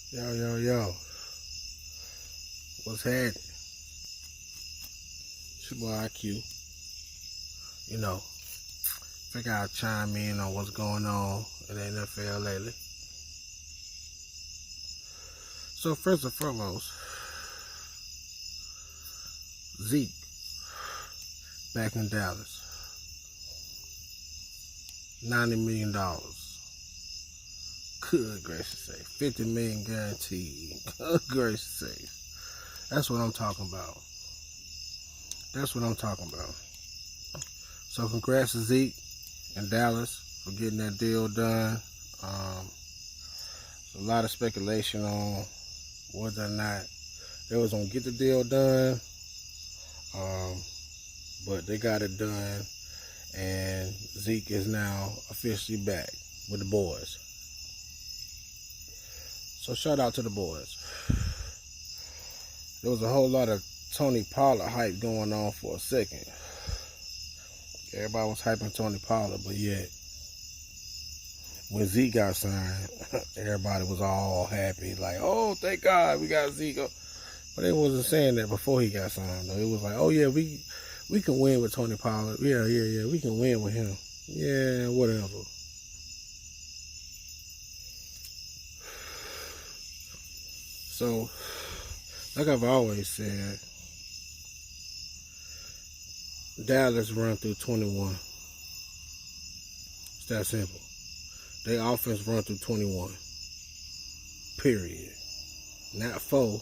Yo, yo, yo. What's happening? It's your boy IQ. You know, figure I'll chime in on what's going on in the NFL lately. So, first and foremost, Zeke back in Dallas. $90 million. Good gracious sake. $50 million guaranteed. Good gracious sake. That's what I'm talking about. That's what I'm talking about. So congrats to Zeke and Dallas for getting that deal done. A lot of speculation on whether or not they was gonna get the deal done, but they got it done, and Zeke is now officially back with the boys. So shout out to the boys. There was a whole lot of Tony Pollard hype going on for a second. Everybody was hyping Tony Pollard, but yet when Zeke got signed, everybody was all happy, like, oh, thank God we got Zeke. But they wasn't saying that before he got signed, though. It was like, oh, yeah, we can win with Tony Pollard. Yeah, we can win with him. Yeah, whatever. So, like I've always said, Dallas run through 21. It's that simple. Their offense run through 21. Period. Not 4,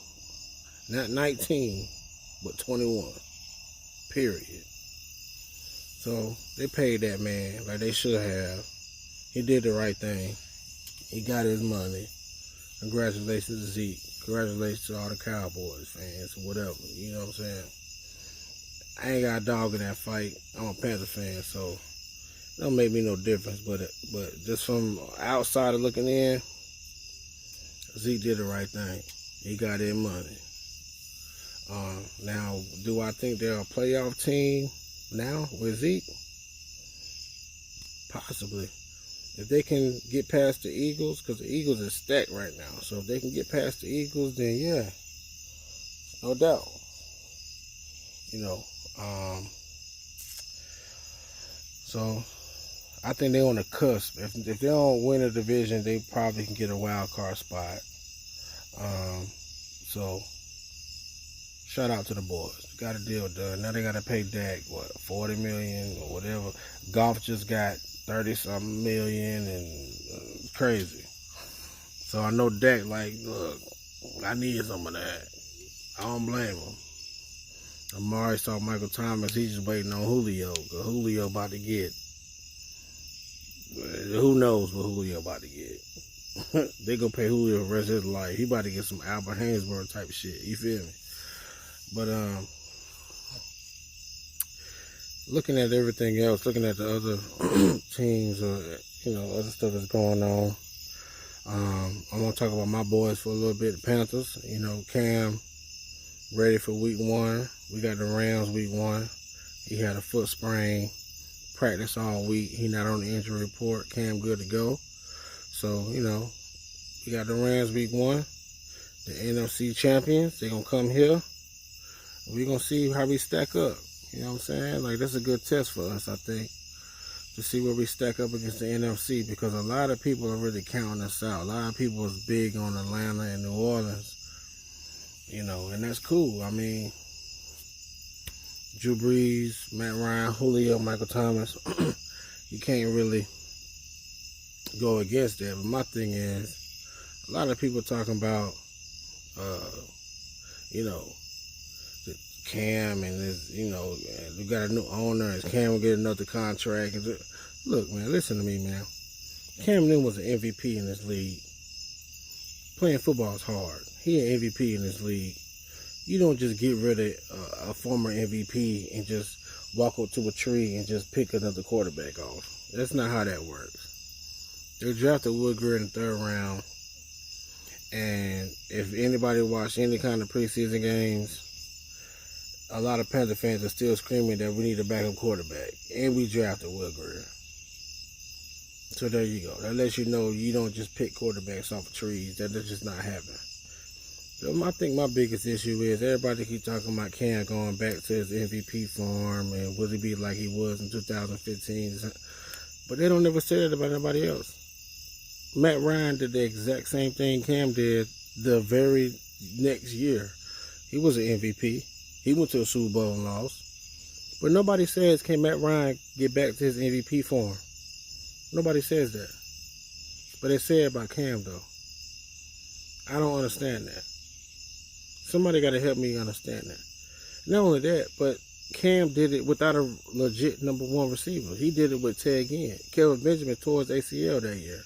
not 19, but 21. Period. So they paid that man like they should have. He did the right thing. He got his money. Congratulations to Zeke. Congratulations to all the Cowboys fans or whatever. You know what I'm saying? I ain't got a dog in that fight. I'm a Panther fan, so it don't make me no difference. But just from outside of looking in, Zeke did the right thing. He got his money. Now, do I think they're a playoff team now with Zeke? Possibly. If they can get past the Eagles, because the Eagles are stacked right now. So if they can get past the Eagles, then yeah, no doubt. You know, so I think they're on the cusp. If they don't win a division, they probably can get a wild card spot. So shout out to the boys. Got a deal done. Now they got to pay Dak what, $40 million or whatever. Goff just got 30-something million and crazy. So I know Dak like, look, I need some of that. I don't blame him. Amari saw Michael Thomas. He's just waiting on Julio. Cause Julio about to get. Who knows what Julio about to get? They gonna pay Julio the rest of his life. He about to get some Albert Hainsworth type shit. You feel me? But looking at everything else, looking at the other teams or other stuff that's going on. I'm gonna talk about my boys for a little bit. The Panthers. Cam ready for week 1. We got the Rams week 1. He had a foot sprain. Practice all week. He not on the injury report. Cam good to go. So, we got the Rams week 1. The NFC champions, they're going to come here. We're going to see how we stack up. You know what I'm saying? Like, that's a good test for us, I think, to see where we stack up against the NFC, because a lot of people are really counting us out. A lot of people is big on Atlanta and New Orleans. And that's cool. I mean, Drew Brees, Matt Ryan, Julio, Michael Thomas, you can't really go against that. But my thing is, a lot of people talking about, Cam and this, we got a new owner, and Cam will get another contract. Look, man, listen to me, man. Cam Newton was an MVP in this league. Playing football is hard. He an MVP in this league. You don't just get rid of a former MVP and just walk up to a tree and just pick another quarterback off. That's not how that works. They drafted Woodgard in the 3rd round. And if anybody watched any kind of preseason games, a lot of Panther fans are still screaming that we need a backup quarterback. And we drafted Woodgard. So there you go. That lets you know you don't just pick quarterbacks off of trees. That's just not happening. So I think my biggest issue is everybody keep talking about Cam going back to his MVP form and will he be like he was in 2015. But they don't ever say that about anybody else. Matt Ryan did the exact same thing Cam did the very next year. He was an MVP. He went to a Super Bowl and lost. But nobody says, can Matt Ryan get back to his MVP form? Nobody says that. But they say it about Cam, though. I don't understand that. Somebody got to help me understand that. Not only that, but Cam did it without a legit number one receiver. He did it with Ted Ginn. Kelvin Benjamin tore his ACL that year.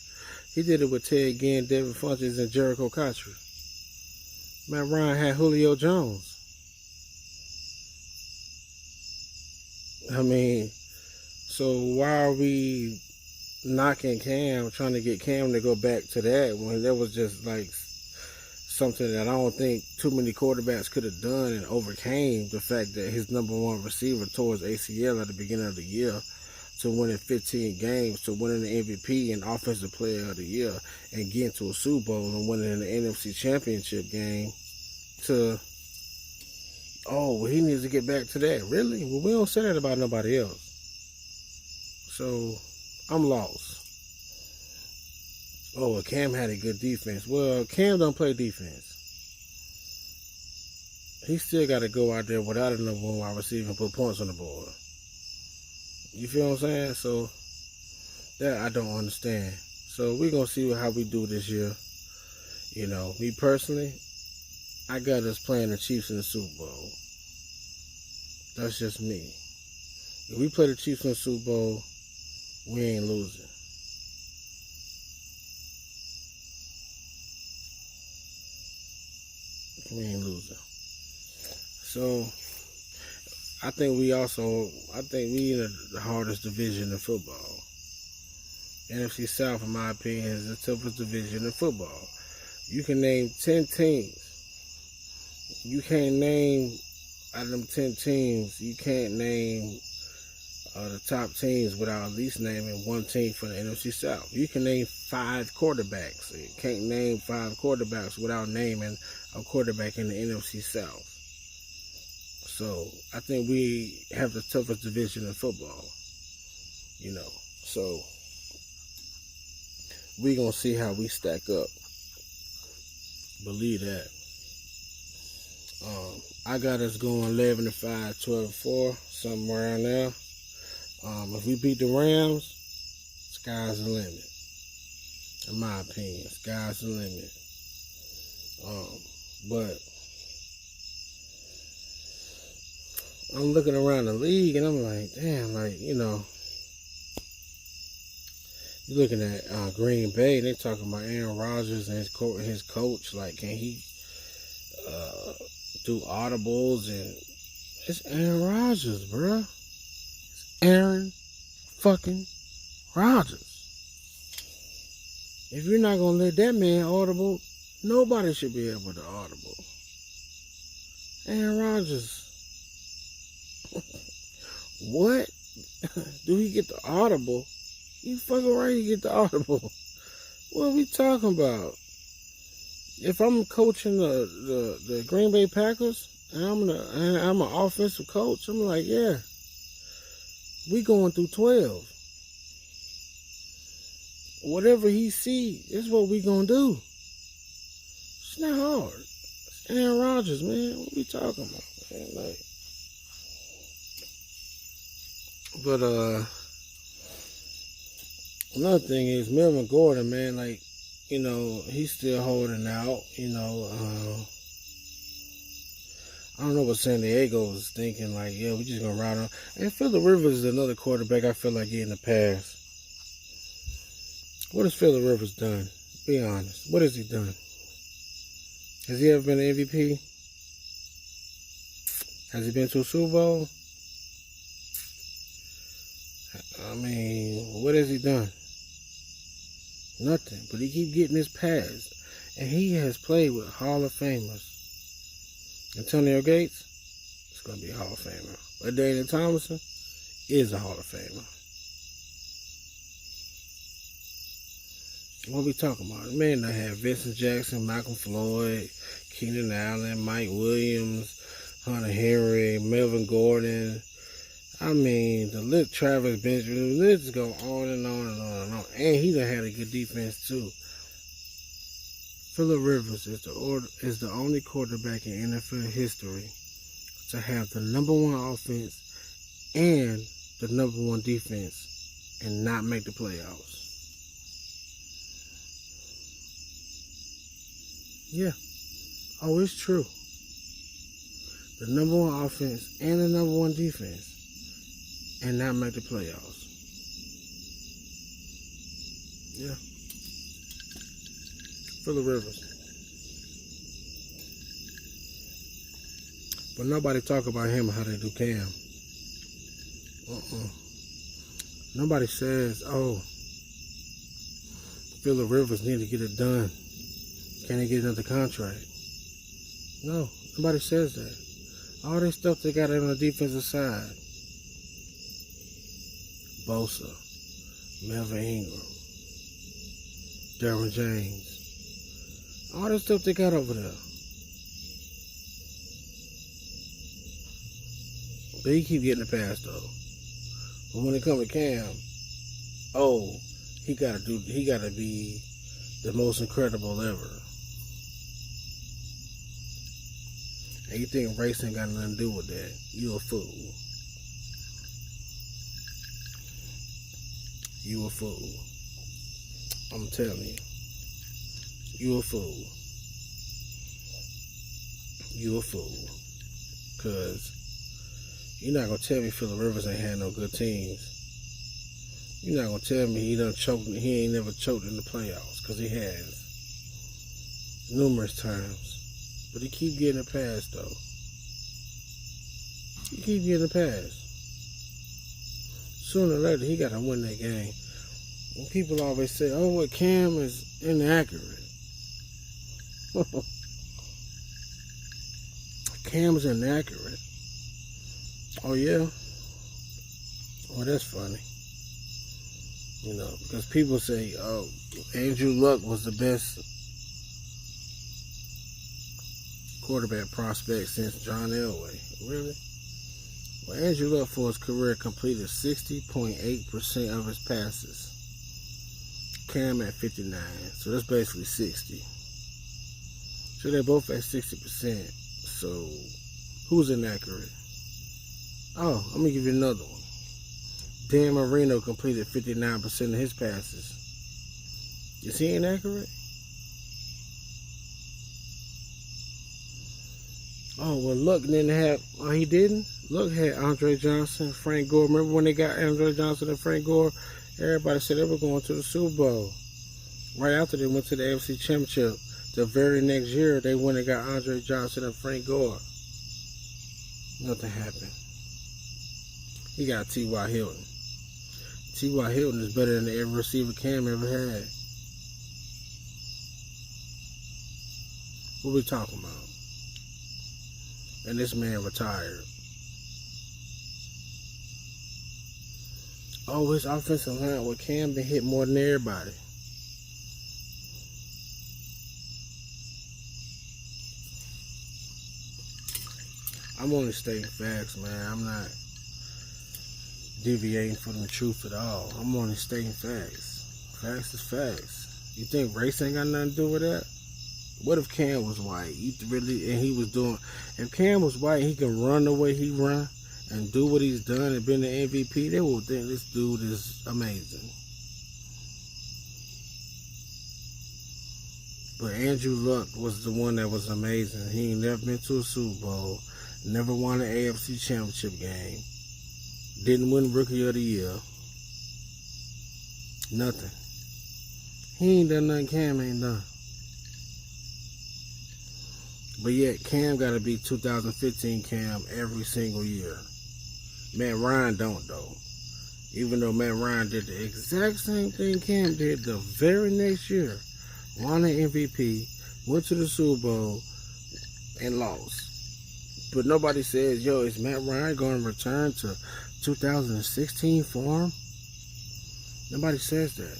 He did it with Ted Ginn, Devin Funchess, and Jericho Cotchery. Matt Ryan had Julio Jones. I mean, so why are we knocking Cam, trying to get Cam to go back to that when that was just like something that I don't think too many quarterbacks could have done and overcame the fact that his number one receiver tore his ACL at the beginning of the year to winning 15 games, to winning the MVP and Offensive Player of the Year and getting to a Super Bowl and winning the NFC Championship game to, oh, well, he needs to get back to that. Really? Well, we don't say that about nobody else. So, I'm lost. Oh, well, Cam had a good defense. Well, Cam don't play defense. He still got to go out there without a number one wide receiver and put points on the board. You feel what I'm saying? So, that I don't understand. So, we're going to see how we do this year. You know, me personally, I got us playing the Chiefs in the Super Bowl. That's just me. If we play the Chiefs in the Super Bowl, we ain't losing. We ain't losing. So, I think we in the hardest division in football. NFC South, in my opinion, is the toughest division in football. You can name 10 teams. You can't name, out of them 10 teams, you can't name the top teams without at least naming one team from the NFC South. You can name 5 quarterbacks. You can't name 5 quarterbacks without naming a quarterback in the NFC South. So, I think we have the toughest division in football. You know, so we're going to see how we stack up. Believe that. I got us going 11-5, 12-4, something around there. If we beat the Rams, sky's the limit. In my opinion, sky's the limit. But I'm looking around the league and I'm like, damn, like, you know, you're looking at Green Bay and they're talking about Aaron Rodgers and his coach. Like, can he do audibles? And it's Aaron Rodgers, bruh. It's Aaron fucking Rodgers. If you're not going to let that man audible, nobody should be able to audible. Aaron Rodgers. What? Do he get the audible? You fucking right, he get the audible. What are we talking about? If I'm coaching the Green Bay Packers and I'm an offensive coach, I'm like, yeah, we going through 12. Whatever he see, is what we gonna do. It's not hard. It's Aaron Rodgers, man. What we talking about, man? Like, but another thing is Melvin Gordon, man. Like, you know, he's still holding out. You know, I don't know what San Diego is thinking. Like, yeah, we just gonna ride on. And Phillip Rivers is another quarterback I feel like getting the pass. What has Phillip Rivers done? Be honest. What has he done? Has he ever been an MVP? Has he been to a Super Bowl? I mean, what has he done? Nothing. But he keep getting his pass. And he has played with Hall of Famers. Antonio Gates is going to be a Hall of Famer. But Daniel Thomason is a Hall of Famer. What we talking about? Man, I had Vincent Jackson, Malcolm Floyd, Keenan Allen, Mike Williams, Hunter Henry, Melvin Gordon. I mean, the list, Travis Benjamin, the list go on and on and on and on. And he done had a good defense too. Phillip Rivers is the only quarterback in NFL history to have the #1 offense and the #1 defense and not make the playoffs. Yeah. Oh, it's true. The #1 offense and the #1 defense and not make the playoffs. Yeah. Phillip Rivers. But nobody talk about him how they do Cam. Nobody says, oh, Phillip Rivers need to get it done. Can he get another contract? No, nobody says that. All this stuff they got on the defensive side. Bosa, Melvin Ingram, Derwin James. All this stuff they got over there. But he keep getting the pass though. But when it comes to Cam, oh, he gotta be the most incredible ever. And you think race ain't got nothing to do with that? You a fool. You a fool. I'm telling you. You a fool. You a fool. Cause you're not gonna tell me Phillip Rivers ain't had no good teams. You're not gonna tell me he ain't never choked in the playoffs, cause he has. Numerous times. But he keep getting a pass though. He keep getting a pass. Sooner or later he gotta win that game. When people always say, oh, well, Cam is inaccurate. Cam's inaccurate. Oh yeah? Well, that's funny. You know, because people say, oh, Andrew Luck was the best quarterback prospect since John Elway. Really? Well, Andrew Luck for his career completed 60.8% of his passes. Cam at 59. So that's basically 60. So they're both at 60%. So who's inaccurate? Oh, I'm going to give you another one. Dan Marino completed 59% of his passes. Is he inaccurate? Oh, well, Luck didn't have... Oh, he didn't? Luck had Andre Johnson, Frank Gore. Remember when they got Andre Johnson and Frank Gore? Everybody said they were going to the Super Bowl. Right after they went to the AFC Championship, the very next year, they went and got Andre Johnson and Frank Gore. Nothing happened. He got T.Y. Hilton. T.Y. Hilton is better than every receiver Cam ever had. What we talking about? And this man retired. Oh, his offensive line with Cam been hit more than everybody. I'm only stating facts, man. I'm not deviating from the truth at all. I'm only stating facts. Facts is facts. You think race ain't got nothing to do with that? What if Cam was white? If Cam was white, he can run the way he run and do what he's done and been the MVP, they will think this dude is amazing. But Andrew Luck was the one that was amazing. He ain't never been to a Super Bowl, never won an AFC Championship game, didn't win Rookie of the Year, nothing. He ain't done nothing Cam ain't done. But yet, Cam got to be 2015 Cam every single year. Matt Ryan don't, though. Even though Matt Ryan did the exact same thing Cam did the very next year. Won an MVP, went to the Super Bowl, and lost. But nobody says, yo, is Matt Ryan going to return to 2016 form? Nobody says that.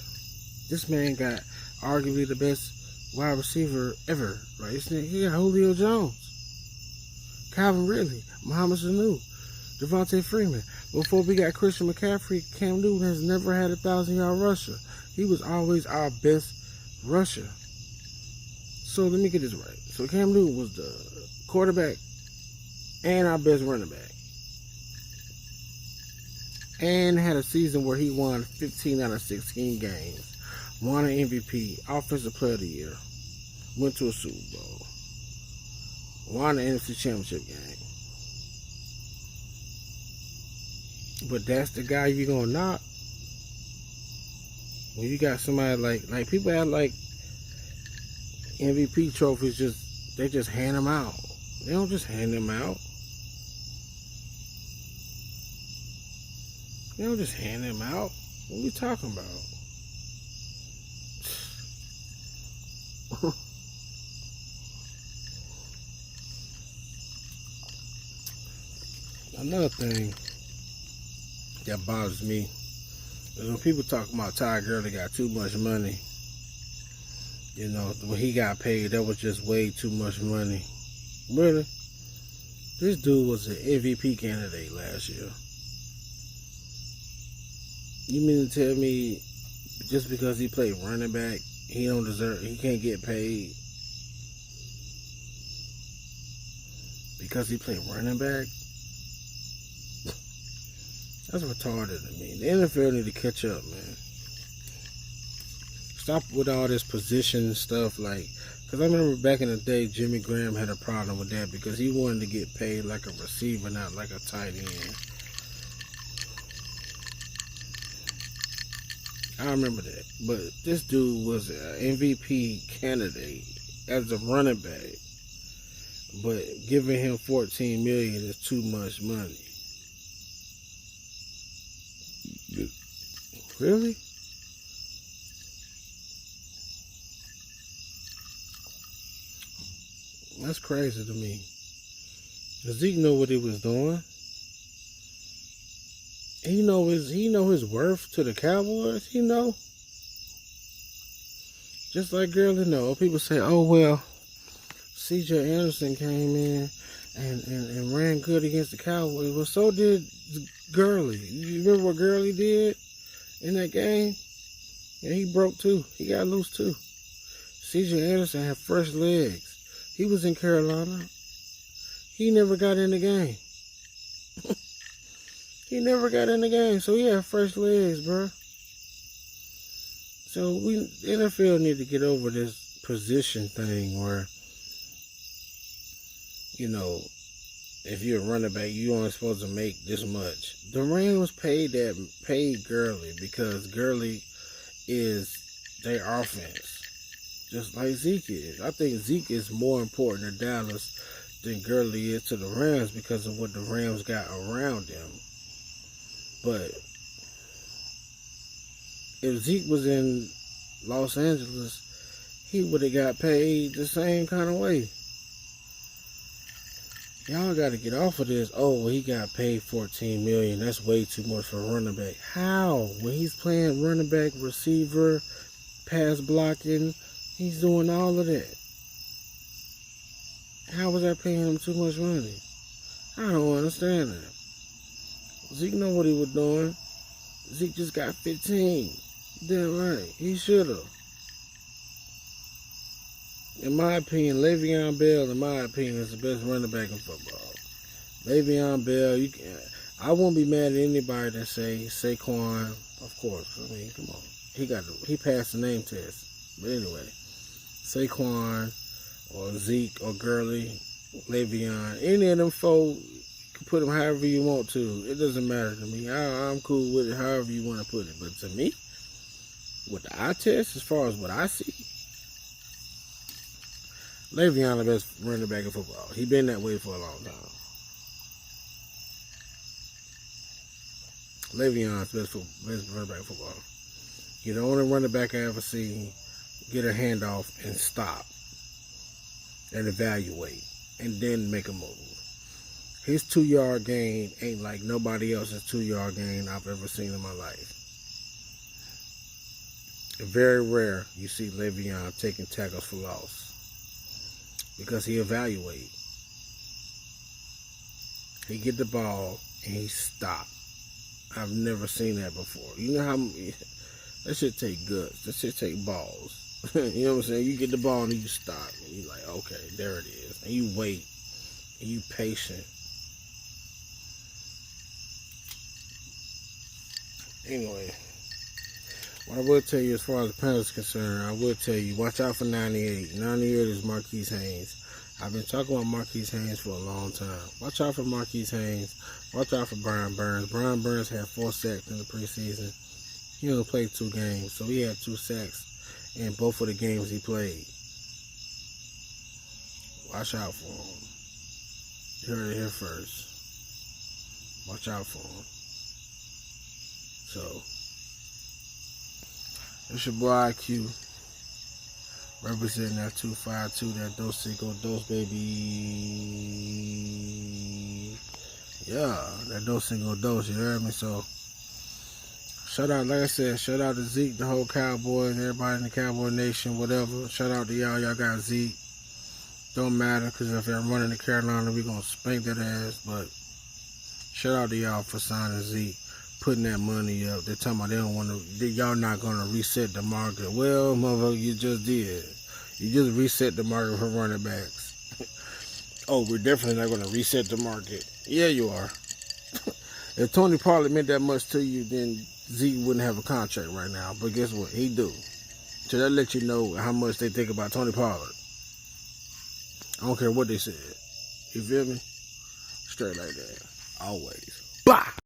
This man got arguably the best wide receiver ever. Right? He got Julio Jones, Calvin Ridley, Mohamed Sanu, Devontae Freeman. Before we got Christian McCaffrey, Cam Newton has never had a 1,000-yard rusher. He was always our best rusher. So let me get this right. So Cam Newton was the quarterback and our best running back. And had a season where he won 15 out of 16 games. Won an MVP, Offensive Player of the Year. Went to a Super Bowl. Won the NFC Championship game. But that's the guy you're going to knock. When you got somebody like people act like MVP trophies they just hand them out. They don't just hand them out. They don't just hand them out. What are we talking about? Another thing that bothers me is when people talk about Ty Gurley got too much money. You know, when he got paid, that was just way too much money. Really? This dude was an MVP candidate last year. You mean to tell me just because he played running back, he can't get paid? Because he played running back? That's retarded to me. The NFL need to catch up, man. Stop with all this position stuff, because I remember back in the day, Jimmy Graham had a problem with that because he wanted to get paid like a receiver, not like a tight end. I remember that. But this dude was an MVP candidate as a running back. But giving him $14 million is too much money. Really? That's crazy to me. Zeke know what he was doing. He know his worth to the Cowboys. He know. Just like Gurley know. People say, oh well, C.J. Anderson came in and ran good against the Cowboys. Well, so did Gurley. You remember what Gurley did in that game? Yeah, he broke too. He got loose too. C.J. Anderson had fresh legs. He was in Carolina. He never got in the game. He never got in the game, so he had fresh legs, bro. So the NFL need to get over this position thing where, you know, if you're a running back, you only supposed to make this much. The Rams paid Gurley because Gurley is their offense. Just like Zeke is. I think Zeke is more important to Dallas than Gurley is to the Rams because of what the Rams got around them. But if Zeke was in Los Angeles, he would have got paid the same kind of way. Y'all got to get off of this. Oh, well, he got paid $14 million. That's way too much for a running back. How? When he's playing running back, receiver, pass blocking, he's doing all of that. How was that paying him too much money? I don't understand that. Zeke know what he was doing. Zeke just got 15. Damn right. He should have. In my opinion, Le'Veon Bell, is the best running back in football. Le'Veon Bell, I won't be mad at anybody that say Saquon, of course. I mean, come on. He passed the name test. But anyway, Saquon or Zeke or Gurley, Le'Veon, any of them four, put them however you want to. It doesn't matter to me. I'm cool with it however you want to put it. But to me, with the eye test, as far as what I see, Le'Veon the best running back in football. He been that way for a long time. Le'Veon's best running back in football. He's the only running back I ever seen get a handoff and stop and evaluate and then make a move. His 2-yard gain ain't like nobody else's 2-yard gain I've ever seen in my life. very rare you see Le'Veon taking tackles for loss because he evaluate. He get the ball and he stop. I've never seen that before. You know how that shit take guts. That shit take balls. You know what I'm saying? You get the ball and you stop. And you like, okay, there it is. And you wait. And you patient. Anyway, what I will tell you as far as the Panthers is concerned, I will tell you, watch out for 98. 98 is Marquise Haynes. I've been talking about Marquise Haynes for a long time. Watch out for Marquise Haynes. Watch out for Brian Burns. Brian Burns had 4 sacks in the preseason. He only played 2 games, so he had 2 sacks in both of the games he played. Watch out for him. You heard it here first. Watch out for him. So, it's your boy IQ. Representing that 252, that Dos Cinco Dos, baby. Yeah, that Dos Cinco Dos, you heard me? So, shout out, like I said, shout out to Zeke, the whole Cowboys, everybody in the Cowboy Nation, whatever. Shout out to y'all, y'all got Zeke. Don't matter, because if I'm running to Carolina, we're going to spank that ass. But shout out to y'all for signing Zeke, putting that money up. They're talking about they don't want to, y'all not going to reset the market. Well, motherfucker, you just did. You just reset the market for running backs. Oh, we're definitely not going to reset the market. Yeah, you are. If Tony Pollard meant that much to you, then Zeke wouldn't have a contract right now. But guess what? He do. So that let you know how much they think about Tony Pollard. I don't care what they said. You feel me? Straight like that. Always. Bye.